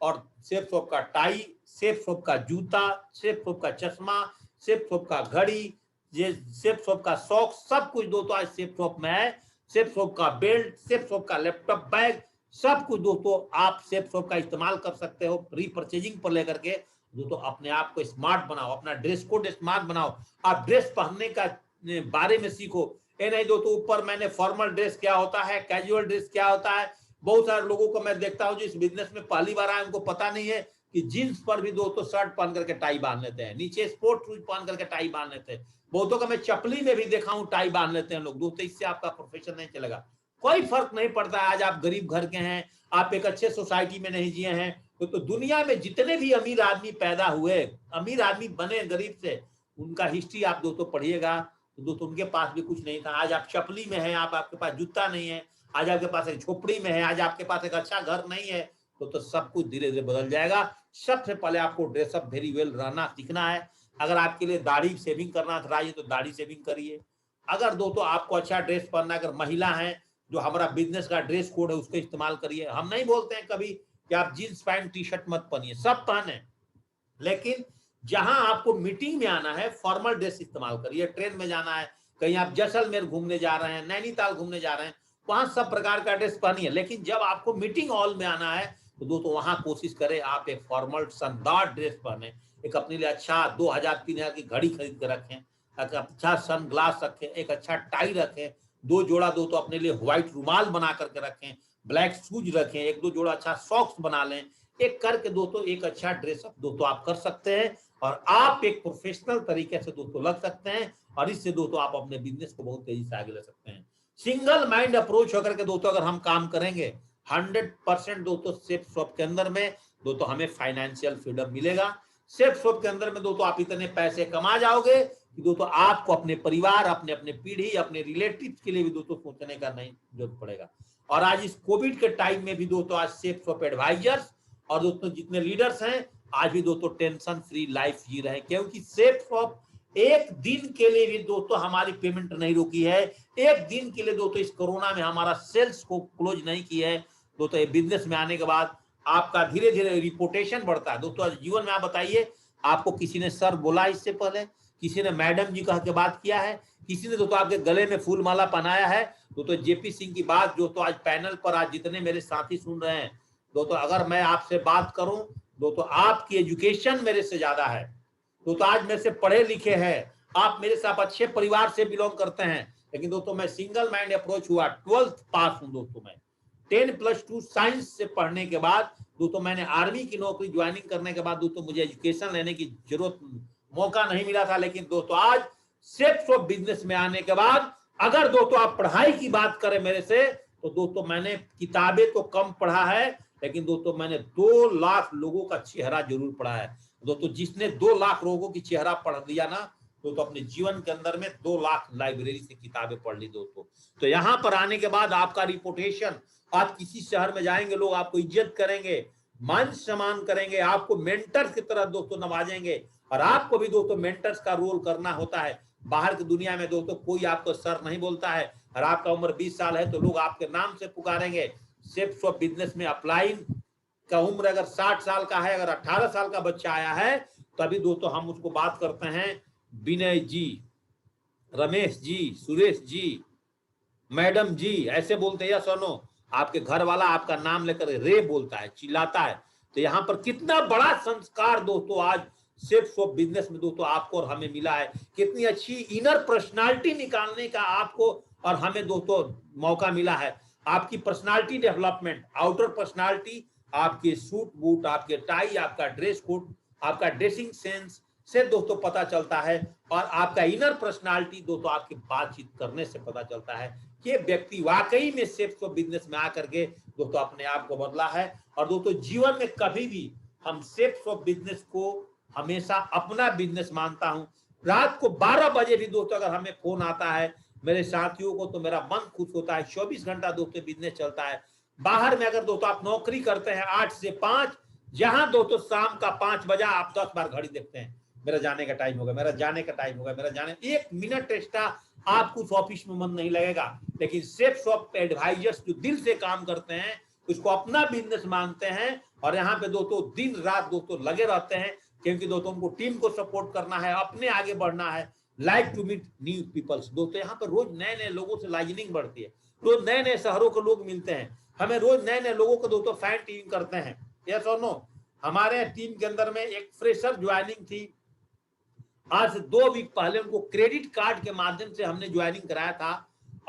और सेफ शॉप का टाई, सेफ शॉप का जूता, सेफ शॉप का चश्मा, सेफ शॉप का घड़ी, ये सेफ शॉप का सॉक्स, सब कुछ दोस्तों आज सेफ शॉप में है। सेफ शॉप का बेल्ट, सेफ शॉप का लैपटॉप बैग, सब कुछ दोस्तों आप सेफ शॉप का इस्तेमाल कर सकते हो रीपर्चेजिंग पर लेकर के। दोस्तों अपने आप को स्मार्ट बनाओ, अपना ड्रेस कोड स्मार्ट बनाओ। आप ड्रेस पहनने का बारे में सीखो। ये नहीं दोस्तों ऊपर मैंने फॉर्मल ड्रेस क्या होता है, कैजुअल ड्रेस क्या होता है। बहुत सारे लोगों को मैं देखता हूं जो इस बिजनेस में पहली बार आए, उनको पता नहीं है कि जींस पर भी दोस्तों शर्ट पहन करके टाई बांध लेते हैं, नीचे स्पोर्ट शूज पहन करके टाई बांध लेते हैं। बहुतों का मैं चपली में भी देखा हूं टाई बांध लेते हैं लोग। दोस्तों इससे आपका प्रोफेशन नहीं चलेगा, कोई फर्क नहीं पड़ता। आज आप गरीब घर के हैं, आप एक अच्छे सोसाइटी में नहीं जिए हैं, तो दुनिया में जितने भी अमीर आदमी पैदा हुए, अमीर आदमी बने गरीब से, उनका हिस्ट्री आप दोस्तों पढ़िएगा तो दोस्तों उनके पास भी कुछ नहीं था। आज आप चपली में हैं, आपके पास जूता नहीं है, आज आपके पास एक झोपड़ी में है, आज आपके पास एक अच्छा घर नहीं है, तो सब कुछ धीरे धीरे बदल जाएगा। सबसे पहले आपको ड्रेसअप वेरी वेल रहना सीखना है। अगर आपके लिए दाढ़ी सेविंग करना चाहिए तो दाढ़ी सेविंग करिए। अगर दोस्तों आपको अच्छा ड्रेस पहनना, अगर महिला है जो हमारा बिजनेस का ड्रेस कोड है उसको इस्तेमाल करिए। हम नहीं बोलते हैं कभी कि आप जींस पैंट टी शर्ट मत पहनिए, सब पहने, लेकिन जहां आपको मीटिंग में आना है फॉर्मल ड्रेस इस्तेमाल करिए। ट्रेन में जाना है, कहीं आप जैसलमेर घूमने जा रहे हैं, नैनीताल घूमने जा रहे हैं, वहां सब प्रकार का ड्रेस पहनिए। लेकिन जब आपको मीटिंग हॉल में आना है तो दोस्तों वहां कोशिश करें आप एक फॉर्मल शानदार ड्रेस पहने। एक अपने लिए अच्छा 2000-3000 की घड़ी खरीद कर रखें, एक अच्छा सन ग्लास रखें, एक अच्छा टाई रखें, 2 जोड़ा दोस्तों अपने लिए व्हाइट रुमाल बना करके रखें, ब्लैक शूज रखें, 1-2 जोड़ा अच्छा सॉक्स बना लें। एक करके दोस्तों एक अच्छा ड्रेसअप दोस्तों आप कर सकते हैं और आप एक प्रोफेशनल तरीके से दोस्तों लग सकते हैं, और इससे दोस्तों आप अपने बिजनेस को बहुत तेजी से आगे ले सकते हैं। सिंगल माइंड अप्रोच होकर के दोस्तों अगर हम काम करेंगे 100% दोस्तों सेफ शॉप के अंदर में दोस्तों हमें फाइनेंशियल फ्रीडम मिलेगा। सेफ शॉप के अंदर में दोस्तों आप इतने पैसे कमा जाओगे कि दोस्तों आपको अपने परिवार, अपने अपने पीढ़ी, अपने रिलेटिव्स के लिए भी दोस्तों सोचने का नहीं जरूरत पड़ेगा। और आज इस कोविड के टाइम में भी दोस्तों आज सेफ शॉप एडवाइजर्स और दोस्तों जितने लीडर्स हैं आज भी दोस्तों टेंशन फ्री लाइफ जी रहे हैं, क्योंकि सेफ शॉप एक दिन के लिए भी दोस्तों हमारी पेमेंट नहीं रुकी है। एक दिन के लिए दोस्तों इस कोरोना में हमारा सेल्स को क्लोज नहीं किया है। दोस्तों ये बिजनेस में आने के बाद आपका धीरे धीरे रिपोर्टेशन बढ़ता है। दोस्तों जीवन में आप बताइए, आपको किसी ने सर बोला इससे पहले, किसी ने मैडम जी कह के बात किया है, किसी ने दोस्तों आपके गले में फूल माला पहनाया है? दोस्तों जेपी सिंह की बात दोस्तों आज पैनल पर आज जितने मेरे साथी सुन रहे हैं दोस्तों, अगर मैं आपसे बात करूं दोस्तों आपकी एजुकेशन मेरे से ज्यादा है। दोस्तों आज मेरे से पढ़े लिखे हैं, आप मेरे साथ अच्छे परिवार से बिलोंग करते हैं, लेकिन दोस्तों मैं सिंगल माइंड अप्रोच हुआ 12th पास हूं दोस्तों। मैं 10+2 साइंस से पढ़ने के बाद दोस्तों मैंने आर्मी की नौकरी ज्वाइनिंग करने के बाद दोस्तों मुझे एजुकेशन लेने की जरूरत मौका नहीं मिला था। लेकिन दोस्तों आज सेफ शॉप बिजनेस में आने के बाद अगर दोस्तों आप पढ़ाई की बात करें मेरे से तो दोस्तों मैंने किताबें तो कम पढ़ा है, लेकिन दोस्तों मैंने 2 लाख लोगों का चेहरा जरूर पढ़ा है। दोस्तों जिसने 2 लाख लोगों की चेहरा पढ़ दिया ना तो अपने जीवन के अंदर में 2 लाख लाइब्रेरी से किताबें पढ़ ली दोस्तों। तो यहाँ पर आने के बाद आपका रिपोर्टेशन, आप किसी शहर में जाएंगे लोग आपको इज्जत करेंगे, मान सम्मान करेंगे, आपको मेंटर्स की तरह दोस्तों नवाजेंगे। और आपको भी दोस्तों मेंटर्स का रोल करना होता है। बाहर की दुनिया में दोस्तों कोई आपको सर नहीं बोलता है, और आपका उम्र 20 साल है तो लोग आपके नाम से पुकारेंगे। सेफ शॉप बिजनेस में अपलाइन का उम्र अगर 60 साल का है, अगर 18 साल का बच्चा आया है तभी दोस्तों हम उसको बात करते हैं विनय जी, रमेश जी, सुरेश जी, मैडम जी, ऐसे बोलते हैं। या सुनो, आपके घर वाला आपका नाम लेकर रे बोलता है, चिल्लाता है। तो यहाँ पर कितना बड़ा संस्कार दोस्तों आज सेफ शॉप बिजनेस में दोस्तों आपको और हमें मिला है। कितनी अच्छी इनर पर्सनालिटी निकालने का आपको और हमें दोस्तों मौका मिला है। आपकी पर्सनालिटी डेवलपमेंट, आउटर पर्सनालिटी, आपके सूट बूट, आपके टाई, आपका ड्रेस कोड, आपका ड्रेसिंग सेंस, से दोस्तों पता चलता है, और आपका इनर पर्सनालिटी दोस्तों आपकी बातचीत करने से पता चलता है कि व्यक्ति वाकई में शेप्स ऑफ बिजनेस में आकर के दोस्तों अपने आप को बदला है। और दोस्तों जीवन में कभी भी हम शेप्स ऑफ बिजनेस को हमेशा अपना बिजनेस मानता हूं। रात को 12 बजे भी दोस्तों अगर हमें फोन आता है मेरे साथियों को तो मेरा मन खुश होता है। 24 घंटा दोस्तों बिजनेस चलता है। बाहर में अगर दोस्तों आप नौकरी करते हैं 8 से 5, जहां दोस्तों शाम का 5 बजा आप 10 बार घड़ी देखते हैं, मेरा जाने का टाइम होगा, मेरा जाने का टाइम होगा, मेरा जाने, 1 मिनट एक्स्ट्रा आपको उस ऑफिस में मन नहीं लगेगा। लेकिन शेप्स ऑफ एडवाइजर्स जो दिल से काम करते हैं, उसको अपना बिजनेस मानते हैं, और यहाँ पे दोस्तों दिन रात दोस्तों लगे रहते हैं, क्योंकि दोस्तों उनको टीम को सपोर्ट करना है, अपने आगे बढ़ना है। Like to meet new peoples, दोस्तों यहाँ पर रोज नए नए लोगों से लाइजनिंग बढ़ती है, रोज नए नए शहरों के लोग मिलते हैं, हमें रोज नए नए लोगों को दोस्तों फैन टीम करते हैं। यस और नो? हमारे टीम के अंदर में एक फ्रेशर ज्वाइनिंग थी, आज से 2 वीक पहले उनको क्रेडिट कार्ड के माध्यम से हमने ज्वाइनिंग कराया था।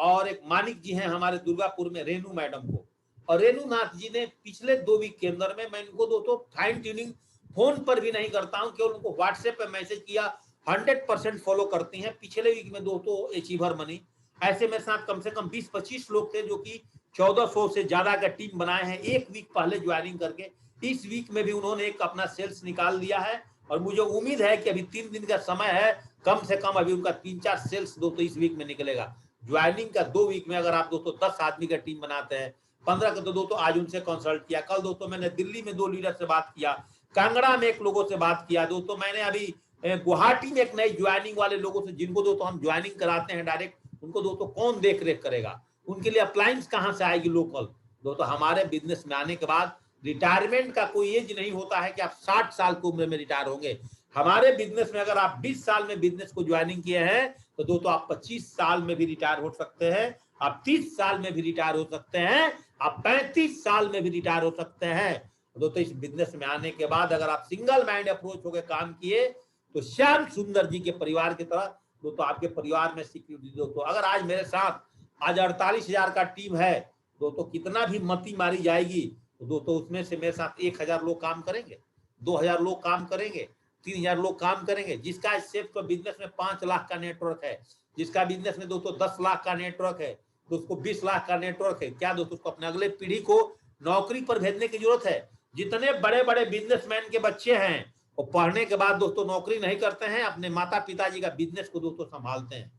और एक मानिक जी हैं हमारे दुर्गापुर में, रेनू मैडम को, और रेनू नाथ जी ने पिछले 2 वीक के अंदर में, मैं इनको दोस्तों फाइन ट्यूनिंग फोन पर भी नहीं करता हूं, केवल उनको व्हाट्सएप पे मैसेज किया, 100% फॉलो करती हैं। पिछले वीक में दोस्तों अचीवर बनी। ऐसे मेरे साथ कम से कम 20-25 लोग थे जो कि 1400 से ज्यादा का टीम बनाए हैं 1 वीक पहले ज्वाइनिंग करके। इस वीक में भी उन्होंने एक अपना सेल्स निकाल लिया है, और मुझे उम्मीद है कि अभी 3 दिन का समय है, कम से कम अभी उनका 3-4 सेल्स दोस्तों इस वीक में निकलेगा। ज्वाइनिंग का 2 वीक में अगर आप दोस्तों 10 आदमी का टीम बनाते हैं, 15 का तो दोस्तों आज उनसे कंसल्ट किया। कल दोस्तों मैंने दिल्ली में 2 लीडर से बात किया, कांगड़ा में एक लोगों से बात किया दोस्तों, मैंने अभी गुवाहाटी में एक नई ज्वाइनिंग वाले लोगों से, जिनको दोस्तों हम ज्वाइनिंग कराते हैं डायरेक्ट, उनको दोस्तों कौन देख रेख करेगा, उनके लिए अप्लायंस कहाँ से आएगी लोकल। दोस्तों हमारे बिजनेस में आने के बाद रिटायरमेंट का कोई एज नहीं होता है कि आप 60 साल की उम्र में रिटायर होंगे। हमारे बिजनेस में अगर आप 20 साल में बिजनेस को ज्वाइनिंग किए हैं तो दोस्तों आप 25 साल में भी रिटायर हो सकते हैं, आप 30 साल में भी रिटायर हो सकते हैं, आप 35 साल में भी रिटायर हो सकते हैं। दोस्तों इस बिजनेस में आने के बाद अगर आप सिंगल माइंड अप्रोच होकर काम किए तो श्याम सुंदर जी के परिवार की तरह दोस्तों आपके परिवार में सिक्योरिटी। दोस्तों अगर आज मेरे साथ आज 48,000 का टीम है दोस्तों, कितना भी मती मारी जाएगी तो दोस्तों उसमें से मेरे साथ 1,000 लोग काम करेंगे, 2,000 लोग काम करेंगे, 3,000 लोग काम करेंगे। जिसका सेफ का बिजनेस में 5 लाख का नेटवर्क है, जिसका बिजनेस में दोस्तों 10 लाख का नेटवर्क है, तो उसको 20 लाख का नेटवर्क है, क्या दोस्तों उसको अपने अगले पीढ़ी को नौकरी पर भेजने की जरूरत है। जितने बड़े बड़े बिजनेसमैन के बच्चे हैं वो पढ़ने के बाद दोस्तों नौकरी नहीं करते हैं, अपने माता पिताजी का बिजनेस को दोस्तों संभालते हैं।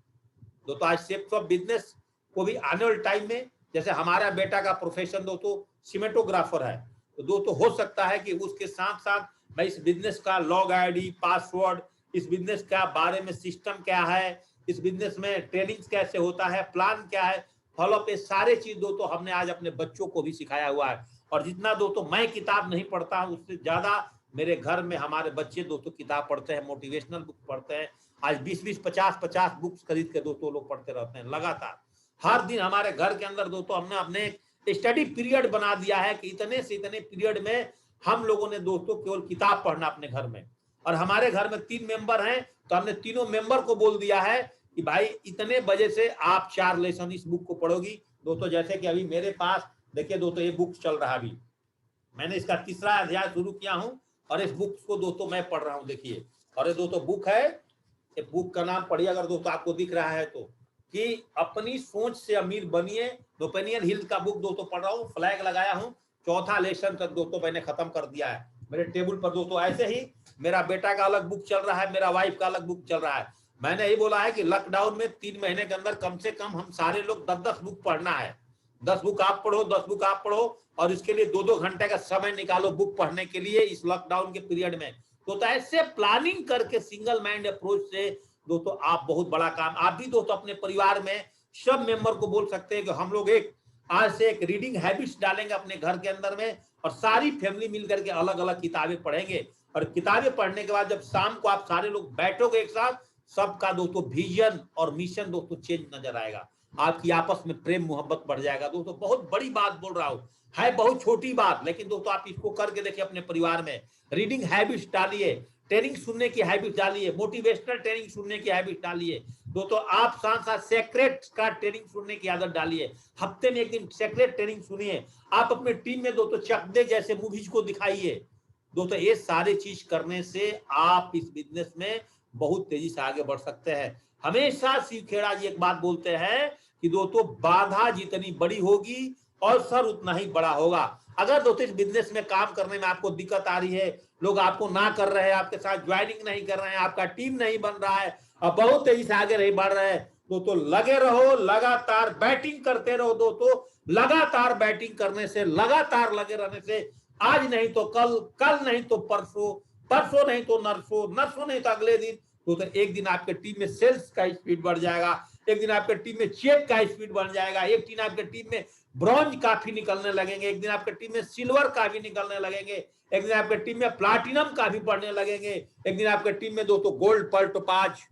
दोस्तों आज शेप्स ऑफ बिजनेस को भी आने वाले टाइम में, जैसे हमारा बेटा का प्रोफेशन दोस्तों सिनेमेटोग्राफर है, तो दोस्तों हो सकता है कि उसके साथ साथ मैं इस बिजनेस का लॉग आईडी, पासवर्ड, इस बिजनेस का बारे में सिस्टम क्या है, इस बिजनेस में ट्रेनिंग कैसे होता है, प्लान क्या है, फॉलोअप, ये सारे चीज दोस्तों हमने आज अपने बच्चों को भी सिखाया हुआ है। और जितना दोस्तों मैं किताब नहीं पढ़ता हूँ उससे ज्यादा मेरे घर में हमारे बच्चे दोस्तों किताब पढ़ते हैं, मोटिवेशनल बुक पढ़ते हैं। आज 20-20, 50-50 बुक्स खरीद के दोस्तों लोग पढ़ते रहते हैं लगातार। हर दिन हमारे घर के अंदर दोस्तों हमने अपने स्टडी पीरियड बना दिया है कि इतने से इतने पीरियड में हम लोगों ने दोस्तों केवल किताब पढ़ना अपने घर में। और हमारे घर में 3 मेंबर हैं, तो हमने तीनों मेंबर को बोल दिया है कि भाई इतने बजे से आप 4 लेसन इस बुक को पढ़ोगी। दोस्तों जैसे कि अभी मेरे पास देखिए दोस्तों ये बुक चल रहा है, अभी मैंने इसका 3रा अध्याय शुरू किया हूँ और इस बुक को दोस्तों मैं पढ़ रहा हूँ। देखिए, और ये दोस्तों बुक है, ये बुक का नाम पढ़िए अगर दोस्तों आपको दिख रहा है तो, कि अपनी सोच से अमीर बनिए। नोपेनियन हिल का बुक दोस्तों पढ़ रहा हूँ, फ्लैग लगाया हूँ, 4था लेसन तक दोस्तों मैंने खत्म कर दिया है मेरे टेबल पर दोस्तों। ऐसे ही मेरा बेटा का अलग बुक चल रहा है, मेरा वाइफ का अलग बुक चल रहा है। मैंने यही बोला है कि लॉकडाउन में 3 महीने के अंदर कम से कम हम सारे लोग 10-10 बुक पढ़ना है। 10 बुक आप पढ़ो, 10 बुक आप पढ़ो, और इसके लिए 2-2 घंटे का समय निकालो बुक पढ़ने के लिए इस लॉकडाउन के पीरियड में। तो ऐसे प्लानिंग करके सिंगल माइंड अप्रोच से दोस्तों आप बहुत बड़ा काम, आप भी दोस्तों अपने परिवार में सब मेंबर को बोल सकते हैं कि हम लोग एक आज से एक रीडिंग हैबिट्स डालेंगे अपने घर के अंदर में, और सारी फैमिली मिलकर के अलग अलग किताबें पढ़ेंगे। और किताबें पढ़ने के बाद जब शाम को आप सारे लोग बैठोगे एक साथ, सबका दोस्तों विजन और मिशन दोस्तों चेंज नजर आएगा, आपकी आपस में प्रेम मोहब्बत बढ़ जाएगा। दोस्तों बहुत बड़ी बात बोल रहा हूँ, है बहुत छोटी बात, लेकिन दोस्तों आप इसको करके देखिए अपने परिवार में। रीडिंग हैबिट्स डालिए, ट्रेनिंग सुनने की हैबिट डालिए, मोटिवेशनल ट्रेनिंग सुनने की हैबिट डालिए। दोस्तों आप साथ साथ सेक्रेट का ट्रेनिंग सुनने की आदत डालिए, हफ्ते में एक दिन सेक्रेट ट्रेनिंग सुनिए। आप अपने टीम में दोस्तों चकदे जैसे मूवीज को दिखाइए। दोस्तों ये सारी चीज करने से आप इस बिजनेस में बहुत तेजी से आगे बढ़ सकते हैं। हमेशा शिव खेड़ा जी एक बात बोलते हैं कि दोस्तों बाधा जितनी बड़ी होगी अवसर उतना ही बड़ा होगा। अगर दोस्तों इस बिजनेस में काम करने में आपको दिक्कत आ रही है, लोग आपको ना कर रहे हैं, आपके साथ ज्वाइनिंग नहीं कर रहे हैं, आपका टीम नहीं बन रहा है और बहुत तेजी से आगे नहीं बढ़ रहे हैं, दोस्तों लगे रहो, लगातार बैटिंग करते रहो। दोस्तों लगातार बैटिंग करने से, लगातार लगे रहने से आज नहीं तो कल, कल नहीं तो परसों, परसों नहीं तो नरसों, नरसों नहीं तो अगले दिन, तो एक दिन आपके टीम में सेल्स का स्पीड बढ़ जाएगा, एक दिन आपके टीम में चेक का स्पीड बढ़ जाएगा, एक दिन आपके टीम में ब्रॉन्ज काफी निकलने लगेंगे, एक दिन आपके टीम में सिल्वर काफी निकलने लगेंगे, एक दिन आपके टीम में प्लाटिनम काफी बढ़ने लगेंगे, एक दिन आपके टीम में दोस्तों गोल्ड, पर्ल, टोपाज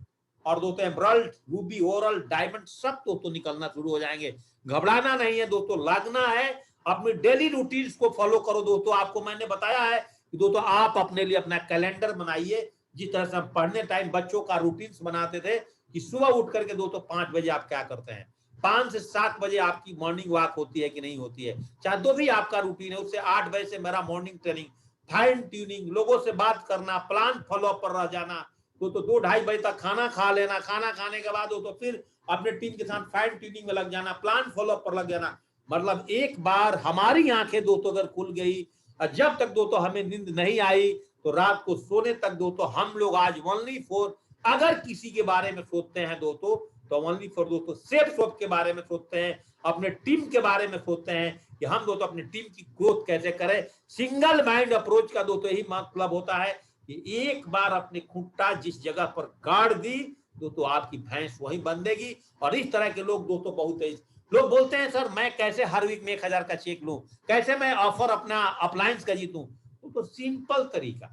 और दोस्तों एमराल्ड, रूबी, ओरल, डायमंड सब दोस्तों निकलना शुरू हो जाएंगे। घबराना नहीं है दोस्तों, लगना है, अपनी डेली रूटीन्स को फॉलो करो। दोस्तों आपको मैंने बताया है कि दोस्तों आप अपने लिए अपना कैलेंडर बनाइए, जिस तरह से हम पढ़ने टाइम बच्चों का रूटीन्स बनाते थे कि सुबह उठ करके दोस्तों 5 बजे आप क्या करते हैं, 5 से 7 बजे आपकी मॉर्निंग वॉक होती है कि नहीं होती है, चाहे जो भी आपका रूटीन है, उससे 8 बजे से मेरा मॉर्निंग ट्रेनिंग, फाइन ट्यूनिंग, लोगों से बात करना, प्लान फॉलो पर रह जाना, तो 2-2:30 बजे तक खाना खा लेना, खाना खाने के बाद तो फिर अपने टीम के साथ फाइन ट्यूनिंग में लग जाना, प्लान फॉलो पर लग जाना। मतलब एक बार हमारी आंखें दोस्तों अगर खुल गई और जब तक दोस्तों हमें नींद नहीं आई तो रात को सोने तक दोस्तों हम लोग आज ओनली फॉर, अगर किसी के बारे में सोचते हैं दोस्तों तो ओनली फॉर दोस्तों सेफ शॉप के बारे में सोचते हैं, अपने टीम के बारे में सोचते हैं कि हम दोस्तों अपनी टीम की ग्रोथ कैसे करें। सिंगल माइंड अप्रोच का दोस्तों यही मतलब होता है कि एक बार अपनी खुट्टा जिस जगह पर गाड़ दी दोस्तों आपकी भैंस वही बंधेगी। और इस तरह के लोग दोस्तों बहुत है, लोग बोलते हैं सर मैं कैसे हर वीक में 1000 का चेक लूं, कैसे मैं ऑफर अपना अप्लायंस का जीतूं। तो सिंपल तरीका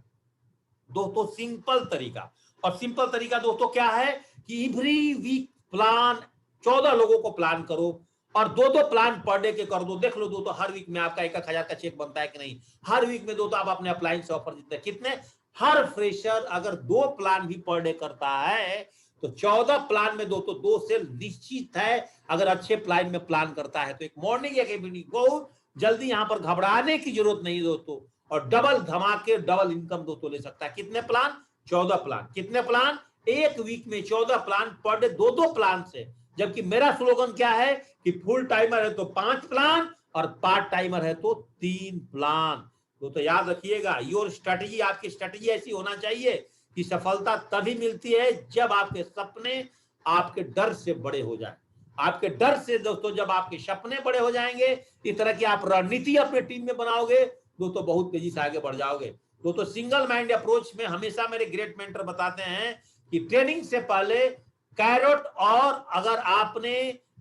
दोस्तों, सिंपल तरीका, और सिंपल तरीका दोस्तों क्या है कि एवरी वीक प्लान 14 लोगों को प्लान करो और 2-2 प्लान पर डे के कर दो। देख लो दोस्तों हर वीक में आपका 1000 का चेक बनता है कि नहीं। हर वीक में दोस्तों आप अपने अप्लायंस ऑफर जीतते हैं कितने, हर फ्रेशर अगर 2 प्लान भी पर डे करता है तो 14 प्लान में दोस्तों 2 से निश्चित है, अगर अच्छे प्लान में प्लान करता है तो एक मॉर्निंग एक इवनिंग, बहुत जल्दी यहाँ पर घबराने की जरूरत नहीं दोस्तों, और डबल धमाके डबल इनकम दोस्तों ले सकता है। कितने प्लान, 14 प्लान, कितने प्लान, एक वीक में 14 प्लान पर डे, 2-2 प्लान से। जबकि मेरा स्लोगन क्या है कि फुल टाइमर है तो 5 प्लान और पार्ट टाइमर है तो 3 प्लान। तो याद रखिएगा, योर स्ट्रेटजी, आपकी स्ट्रेटजी ऐसी होना चाहिए कि सफलता तभी मिलती है जब आपके सपने आपके डर से बड़े हो जाए। आपके डर से दोस्तों जब आपके सपने बड़े हो जाएंगे, इस तरह की आप रणनीति अपने टीम में बनाओगे दोस्तों, बहुत तेजी से आगे बढ़ जाओगे। दोस्तों सिंगल माइंड अप्रोच में हमेशा मेरे ग्रेट मेंटर बताते हैं कि ट्रेनिंग से पहले कैरोट, और अगर आपने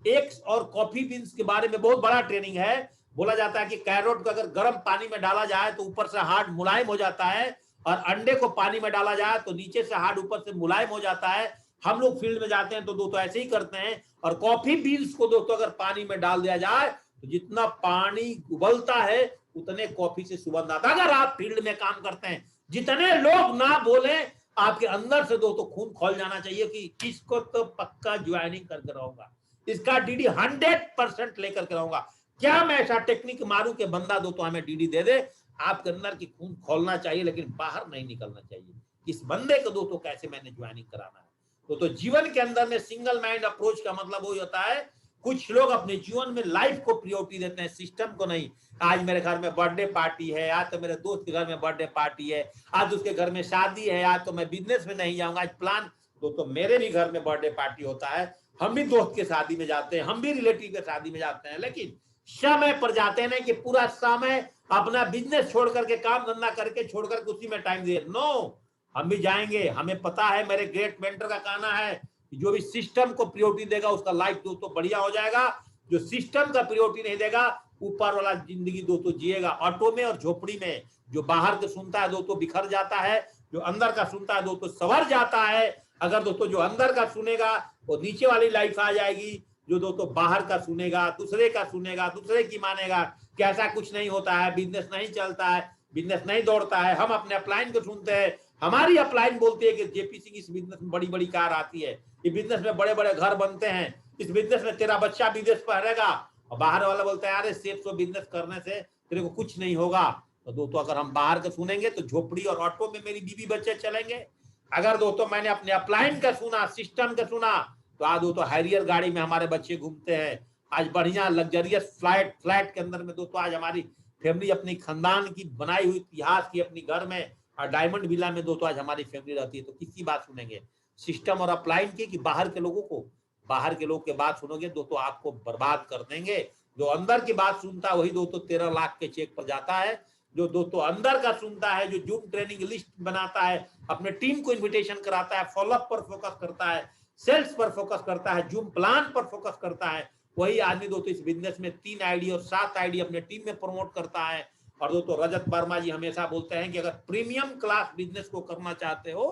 एग्स और कॉफी बीन्स के बारे में बहुत बड़ा ट्रेनिंग है, बोला जाता है कि कैरोट को अगर गर्म पानी में डाला जाए तो ऊपर से हार्ड मुलायम हो जाता है, और अंडे को पानी में डाला जाए तो नीचे से हार्ड ऊपर से मुलायम हो जाता है। हम लोग फील्ड में जाते हैं तो दोस्तों ऐसे ही करते हैं। और कॉफी बीन्स को दोस्तों अगर पानी में डाल दिया जाए तो जितना पानी उबलता है उतने कॉफी से सुगंध आता है। अगर आप फील्ड में काम करते हैं, जितने लोग ना बोले आपके अंदर से दोस्तों खून खोल जाना चाहिए कि किसको तो पक्का ज्वाइनिंग करके रहूंगा, इसका डीडी 100% लेकर के रहूंगा। क्या मैं ऐसा टेक्निक मारूं कि बंदा दोस्तों हमें डीडी दे दे। आपके अंदर की खून खोलना चाहिए लेकिन बाहर नहीं निकलना चाहिए। इस बंदे को दोस्तों कैसे मैंने ज्वाइनिंग कराना है। तो जीवन के अंदर में सिंगल माइंड अप्रोच का मतलब वो होता है, कुछ लोग अपने जीवन में लाइफ को प्रायोरिटी देते हैं, सिस्टम को नहीं। आज मेरे घर में बर्थडे पार्टी है, आज तो मेरे दोस्त के घर में बर्थडे पार्टी है, आज उसके घर में शादी है, आज तो मैं बिजनेस में नहीं जाऊंगा, आज प्लान। दोस्तों मेरे भी घर में बर्थडे पार्टी होता है, हम भी दोस्त के शादी में जाते हैं, हम भी रिलेटिव के शादी में जाते हैं, लेकिन समय पर जाते हैं ना कि पूरा समय अपना बिजनेस छोड़ करके, काम धंधा करके छोड़ करके उसी में टाइम दे। नो, हम भी जाएंगे। हमें पता है, मेरे ग्रेट मेंटर का कहना है जो भी सिस्टम को प्रायोरिटी देगा उसका लाइफ दोस्तों बढ़िया हो जाएगा। जो सिस्टम का प्रायोरिटी नहीं देगा ऊपर वाला जिंदगी दोस्तों जिएगा ऑटो में और झोपड़ी में। जो बाहर का सुनता है दोस्तों बिखर जाता है, जो अंदर का सुनता है दोस्तों संवर जाता है। अगर दोस्तों जो अंदर का सुनेगा वो नीचे वाली लाइफ आ जाएगी, जो दोस्तों बाहर का सुनेगा, दूसरे का सुनेगा, दूसरे की मानेगा कि ऐसा कुछ नहीं होता है, बिजनेस नहीं चलता है, बिजनेस नहीं दौड़ता है। हम अपने अपलाइन को सुनते हैं, हमारी अपलाइन बोलती है कि जेपी सिंह इस बिजनेस में बड़ी बड़ी कार आती है, इस बिजनेस में बड़े बड़े घर बनते हैं, इस बिजनेस में तेरा बच्चा विदेश पढ़ेगा। और बाहर वाला बोलता है अरे सेफ सो बिजनेस करने से तेरे को कुछ नहीं होगा। तो दोस्तों अगर हम बाहर का सुनेंगे तो झोपड़ी और ऑटो में मेरी बीवी बच्चे चलेंगे। अगर दोस्तों मैंने अपने अपलाइन का सुना, सिस्टम का सुना, तो आज दोस्तों हैरियर गाड़ी में हमारे बच्चे घूमते हैं। आज बढ़िया लग्जरियस फ्लैट के अंदर में दोस्तों आज हमारी फैमिली अपनी खानदान की बनाई हुई इतिहास की अपनी घर में और डायमंड विला में दोस्तों आज हमारी फैमिली रहती है। तो किसकी बात सुनेंगे, सिस्टम और अपलाइन की कि बाहर के लोगों को? बाहर के लोग के बात सुनोगे दोस्तों आपको बर्बाद कर देंगे। जो अंदर की बात सुनता है वही दोस्तों 13 लाख के चेक पर जाता है। जो दोस्तों अंदर का सुनता है, जो जूम ट्रेनिंग लिस्ट बनाता है, अपने टीम को इन्विटेशन कराता है, फॉलोअप पर फोकस करता है, सेल्स पर फोकस करता है, जूम प्लान पर फोकस करता है, वही आदमी दोस्तों इस बिजनेस में 3 आईडी और 7 आईडी अपने टीम में प्रमोट करता है। और दोस्तों रजत वर्मा जी हमेशा बोलते हैं कि अगर प्रीमियम क्लास बिजनेस को करना चाहते हो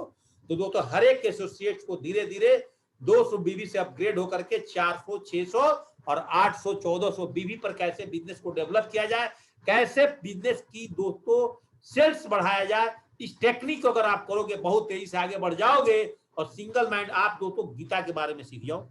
तो दोस्तों हर एक एसोसिएट को धीरे धीरे 200 बीवी से अपग्रेड होकर के 400, 600 और 800, 1400 बीवी पर कैसे बिजनेस को डेवलप किया जाए, कैसे बिजनेस की दोस्तों सेल्स बढ़ाया जाए, इस टेक्निक को अगर आप करोगे बहुत तेजी से आगे बढ़ जाओगे। और सिंगल माइंड आप दोस्तों गीता के बारे में सीख जाओ।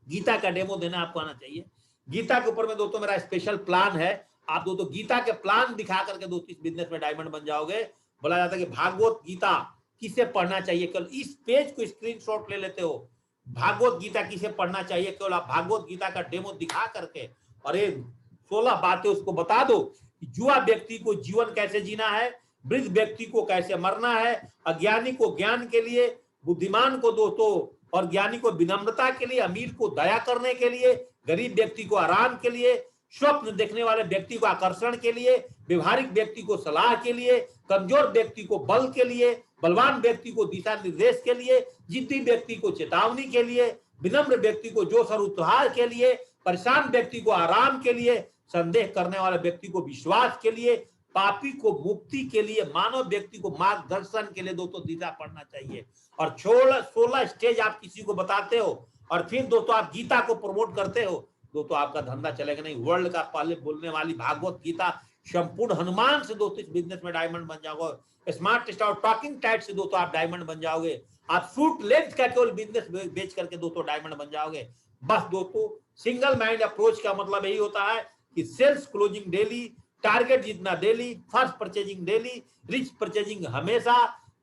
गीता का डेमो देना आपको आना चाहिए। गीता के ऊपर में दोस्तों मेरा स्पेशल प्लान है। आप दोस्तों गीता के प्लान दिखा करके दोस्तों इस बिजनेस में डायमंड बन जाओगे। बोला जाता है कि भागवत गीता किसे पढ़ना चाहिए, केवल इस पेज को स्क्रीनशॉट ले लेते हो, भागवत गीता किसे पढ़ना चाहिए, केवल आप भागवत गीता का डेमो दिखा करके और ये 16 बातें उसको बता दो कि युवा व्यक्ति को जीवन कैसे जीना है, वृद्ध व्यक्ति को कैसे मरना है, अज्ञानी को ज्ञान के लिए, बुद्धिमान को दोस्तों और ज्ञानी को विनम्रता के लिए, अमीर को दया करने के लिए, गरीब व्यक्ति को आराम के लिए, स्वप्न देखने वाले व्यक्ति को आकर्षण के लिए, व्यवहारिक व्यक्ति को सलाह के लिए, कमजोर व्यक्ति को बल के लिए, बलवान व्यक्ति को दिशा निर्देश के लिए, जिद्दी व्यक्ति को चेतावनी के लिए, विनम्र व्यक्ति को जोश और उत्साह के लिए, परेशान व्यक्ति को आराम के लिए, संदेह करने वाले व्यक्ति को विश्वास के लिए, पापी को मुक्ति के लिए, मानव व्यक्ति को मार्गदर्शन के लिए दोस्तों दिशा पढ़ना चाहिए। और 16 स्टेज आप किसी को बताते हो और फिर दोस्तों आप गीता को प्रमोट करते हो, दोस्तों आपका धंधा चलेगा नहीं। वर्ल्ड का पहले बोलने वाली भागवत गीता संपूर्ण हनुमान से दोस्तों इस बिजनेस में डायमंड बन जाओगे। स्मार्ट स्टार टॉकिंग टाइट से दोस्तों आप डायमंड बन जाओगे। आप सूट लेंथ का केवल बिजनेस बेच करके दोस्तों डायमंड बन जाओगे। बस दोस्तों सिंगल माइंड अप्रोच का मतलब यही होता है कि सेल्स क्लोजिंग डेली, टारगेट जितना daily, first purchasing daily, rich purchasing हमेशा।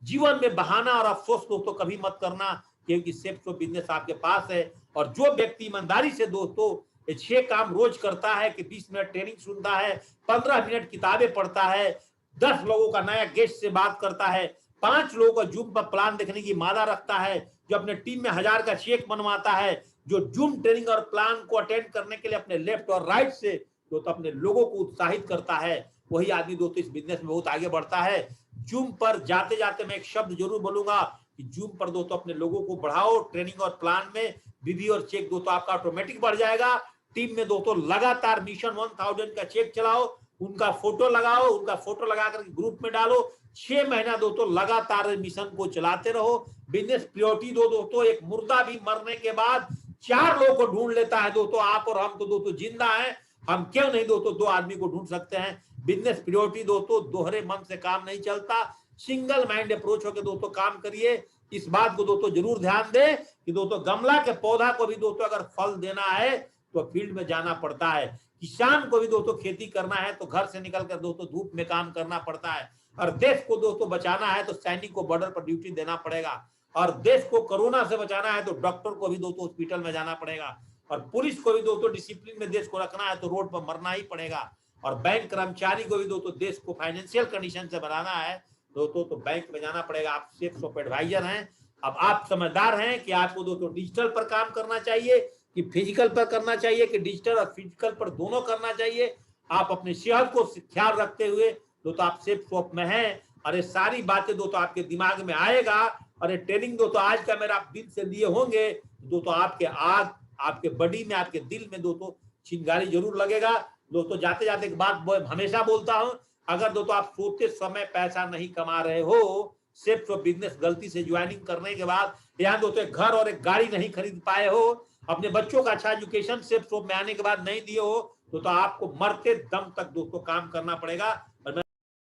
जीवन में बहाना और अफसोस दोस्तों कभी मत करना, क्योंकि सेल्स बिजनेस आपके पास है। और जो व्यक्ति ईमानदारी से दोस्तों 6 काम रोज करता है कि 20 मिनट ट्रेनिंग सुनता है, 15 मिनट किताबें पढ़ता है, 10 लोगों का नया गेस्ट से बात करता है, 5 लोगों का जूम पर प्लान देखने की मादा रखता है, जो अपने टीम में 1000 का चेक बनवाता है, जो जूम ट्रेनिंग और प्लान को अटेंड करने के लिए अपने लेफ्ट और राइट से दोस्तों अपने लोगों को उत्साहित करता है, वही आदमी दोस्तों इस बिजनेस में बहुत आगे बढ़ता है। जूम पर जाते जाते मैं एक शब्द जरूर बोलूंगा कि जूम पर दोस्तों अपने लोगों को बढ़ाओ। ट्रेनिंग और प्लान में बीवी और चेक दोस्तों आपका ऑटोमेटिक बढ़ जाएगा। टीम में दोस्तों लगातार मिशन 1000 का चेक चलाओ, उनका फोटो लगाओ, उनका फोटो लगा करके ग्रुप में डालो। 6 महीना दोस्तों लगातार मिशन को चलाते रहो। बिजनेस प्रायोरिटी दो दोस्तों। एक मुर्दा भी मरने के बाद 4 लोगों को ढूंढ लेता है दोस्तों। आप और हम तो दोस्तों जिंदा हैं, हम क्यों नहीं दोस्तों 2 आदमी को ढूंढ सकते हैं। बिजनेस प्रायोरिटी दोस्तों, दोहरे मन से काम नहीं चलता। सिंगल माइंड अप्रोच होकर दोस्तों काम करिए। इस बात को दोस्तों जरूर ध्यान दें कि दोस्तों गमला के पौधा को भी दोस्तों अगर फल देना है तो फील्ड में जाना पड़ता है। किसान को भी दोस्तों खेती करना है तो घर से निकलकर दोस्तों धूप में काम करना पड़ता है। और देश को दोस्तों बचाना है तो सैनिक को बॉर्डर पर ड्यूटी देना पड़ेगा। और देश को कोरोना से बचाना है तो डॉक्टर को भी दोस्तों हॉस्पिटल में जाना पड़ेगा। और पुलिस को भी दोस्तों डिसिप्लिन में देश को रखना है तो रोड पर मरना ही पड़ेगा। और बैंक कर्मचारी को भी दोस्तों देश को फाइनेंशियल कंडीशन से बनाना है दोस्तों तो बैंक में जाना पड़ेगा। आप सेफ्स ऑफ एडवाइजर हैं। अब आप समझदार हैं कि आपको दोस्तों डिजिटल पर काम करना चाहिए कि फिजिकल पर करना चाहिए, कि डिजिटल और फिजिकल पर दोनों करना चाहिए। आप अपनी सेहत को ख्याल रखते हुए दोस्तों आप सेफ शॉप में हैं। और ये सारी बातें दोस्तों आपके दिमाग में आएगा। और ये ट्रेनिंग दोस्तों आज का मेरा आप दिल से लिए होंगे दोस्तों, आपके आग, आपके बॉडी में, आपके दिल में दोस्तों चिंगारी जरूर लगेगा। दोस्तों जाते जाते एक बात हमेशा बोलता हूं, अगर दोस्तों आप सोते समय पैसा नहीं कमा रहे हो, सिर्फ बिजनेस गलती से ज्वाइनिंग करने के बाद यहाँ दोस्तों एक घर और एक गाड़ी नहीं खरीद पाए हो, अपने बच्चों का अच्छा एजुकेशन सिर्फ में आने के बाद नहीं दिए हो, तो आपको मरते दम तक दोस्तों काम करना पड़ेगा।